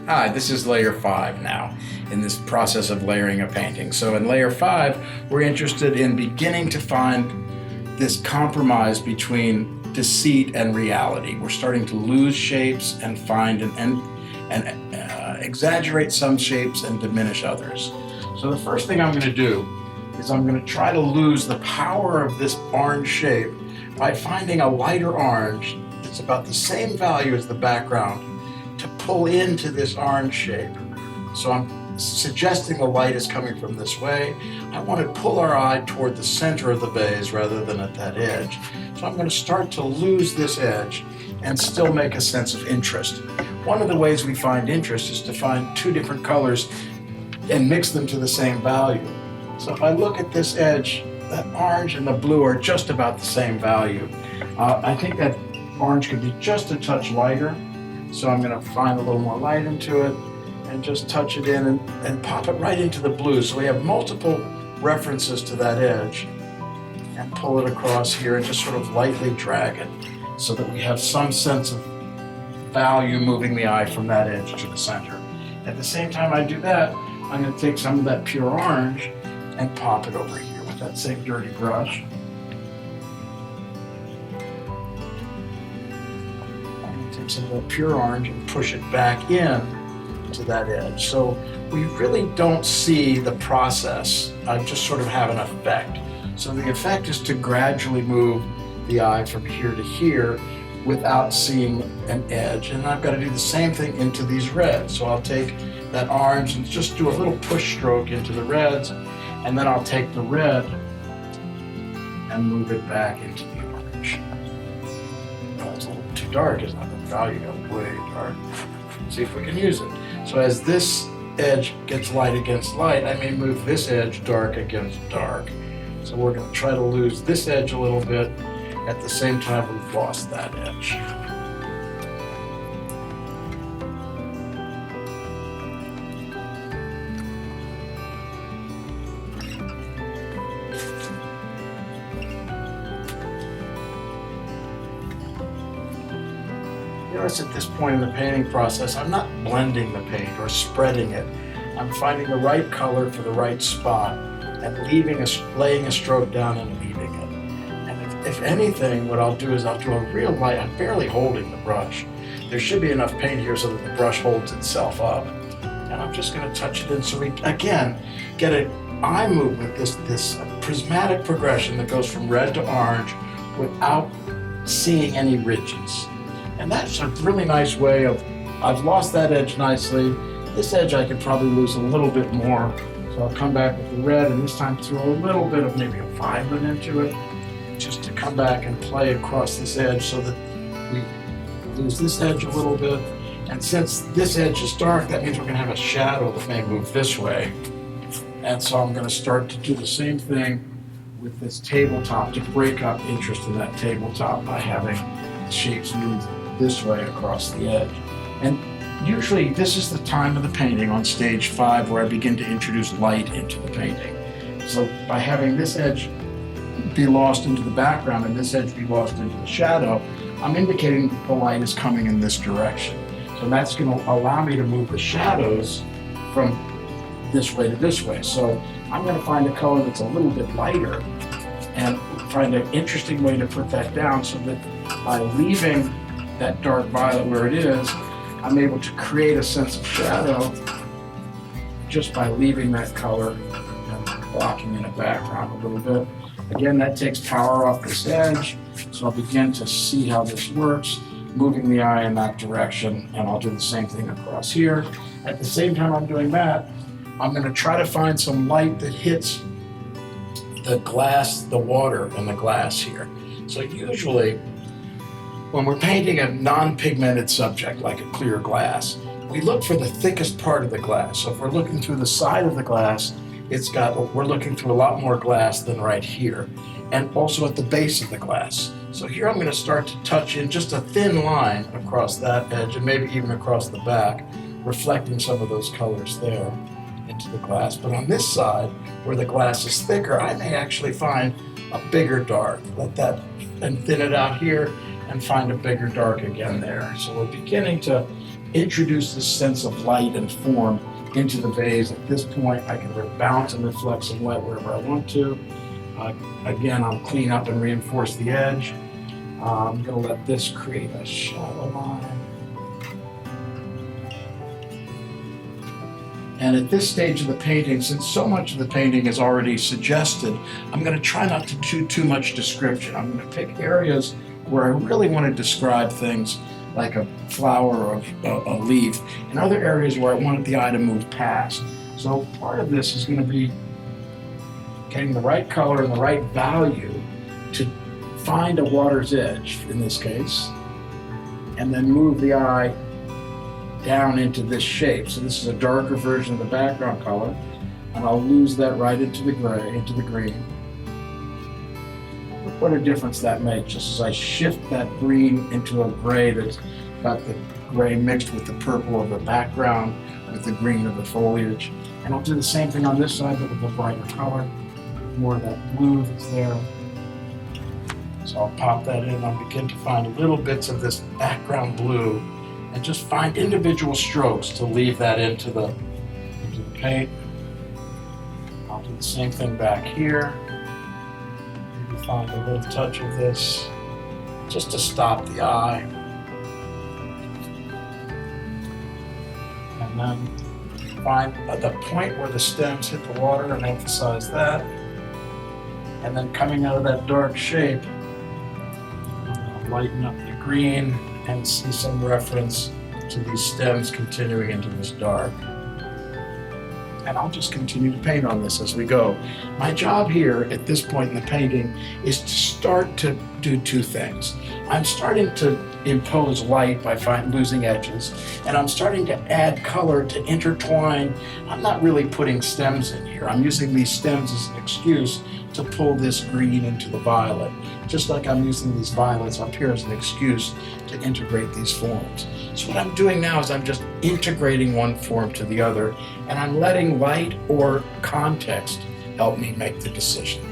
Hi, this is layer 5 now in this process of layering a painting. So in layer 5, we're interested in beginning to find this compromise between deceit and reality. We're starting to lose shapes and find and exaggerate some shapes and diminish others. So the first thing I'm going to do is I'm going to try to lose the power of this orange shape by finding a lighter orange that's about the same value as the background to pull into this orange shape. So I'm suggesting the light is coming from this way. I want to pull our eye toward the center of the vase rather than at that edge. So I'm going to start to lose this edge and still make a sense of interest. One of the ways we find interest is to find two different colors and mix them to the same value. So if I look at this edge, that orange and the blue are just about the same value. I think that orange could be just a touch lighter. So I'm going to find a little more light into it and just touch it in and pop it right into the blue. So we have multiple references to that edge and pull it across here and just sort of lightly drag it so that we have some sense of value moving the eye from that edge to the center. At the same time I do that, I'm going to take some of that pure orange and pop it over here with that same dirty brush. Take some of that pure orange and push it back in to that edge. So we really don't see the process. I just sort of have an effect. So the effect is to gradually move the eye from here to here without seeing an edge. And I've got to do the same thing into these reds. So I'll take that orange and just do a little push stroke into the reds, and then I'll take the red and move it back into the orange. Oh, it's a little too dark, isn't it? The value got way dark. See if we can use it. So as this edge gets light against light, I may move this edge dark against dark. So we're going to try to lose this edge a little bit. At the same time, we've lost that edge. Notice at this point in the painting process, I'm not blending the paint or spreading it. I'm finding the right color for the right spot and laying a stroke down and leaving it. And if anything, what I'll do is I'll do a real light. I'm barely holding the brush. There should be enough paint here so that the brush holds itself up. And I'm just going to touch it in so we, again, get an eye movement, this prismatic progression that goes from red to orange without seeing any ridges. And that's a really nice way of, I've lost that edge nicely. This edge I could probably lose a little bit more. So I'll come back with the red and this time throw a little bit of maybe a violet into it, just to come back and play across this edge so that we lose this edge a little bit. And since this edge is dark, that means we're going to have a shadow that may move this way. And so I'm going to start to do the same thing with this tabletop to break up interest in that tabletop by having shapes move this way across the edge. And usually this is the time of the painting on stage 5 where I begin to introduce light into the painting. So by having this edge be lost into the background and this edge be lost into the shadow, I'm indicating that the light is coming in this direction. So that's going to allow me to move the shadows from this way to this way. So I'm going to find a color that's a little bit lighter and find an interesting way to put that down so that by leaving that dark violet where it is, I'm able to create a sense of shadow just by leaving that color and blocking in a background a little bit. Again, that takes power off this edge, so I'll begin to see how this works, moving the eye in that direction, and I'll do the same thing across here. At the same time I'm doing that, I'm going to try to find some light that hits the glass, the water in the glass here. So usually, when we're painting a non-pigmented subject like a clear glass, we look for the thickest part of the glass. So if we're looking through the side of the glass, we're looking through a lot more glass than right here, and also at the base of the glass. So here I'm going to start to touch in just a thin line across that edge and maybe even across the back, reflecting some of those colors there into the glass. But on this side, where the glass is thicker, I may actually find a bigger dark. Let that and thin it out here and find a bigger dark again there. So we're beginning to introduce this sense of light and form into the vase. At this point, I can bounce and reflect some light wherever I want to. Again, I'll clean up and reinforce the edge. I'm going to let this create a shallow line. And at this stage of the painting, since so much of the painting is already suggested, I'm going to try not to do too much description. I'm going to pick areas where I really want to describe things like a flower or a leaf, and other areas where I want the eye to move past. So part of this is going to be getting the right color and the right value to find a water's edge, in this case, and then move the eye down into this shape. So this is a darker version of the background color, and I'll lose that right into the gray, into the green. What a difference that makes, just as I shift that green into a gray that's got the gray mixed with the purple of the background, with the green of the foliage. And I'll do the same thing on this side, but with a brighter color, more of that blue that's there. So I'll pop that in, I'll begin to find little bits of this background blue, and just find individual strokes to leave that into the paint. I'll do the same thing back here. Maybe find a little touch of this just to stop the eye. And then find the point where the stems hit the water and emphasize that. And then coming out of that dark shape, I'll lighten up the green and see some reference to these stems continuing into this dark. And I'll just continue to paint on this as we go. My job here at this point in the painting is to start to do two things. I'm starting to impose light by losing edges, and I'm starting to add color to intertwine. I'm not really putting stems in here. I'm using these stems as an excuse to pull this green into the violet, just like I'm using these violets up here as an excuse to integrate these forms. So what I'm doing now is I'm just integrating one form to the other, and I'm letting light or context help me make the decision.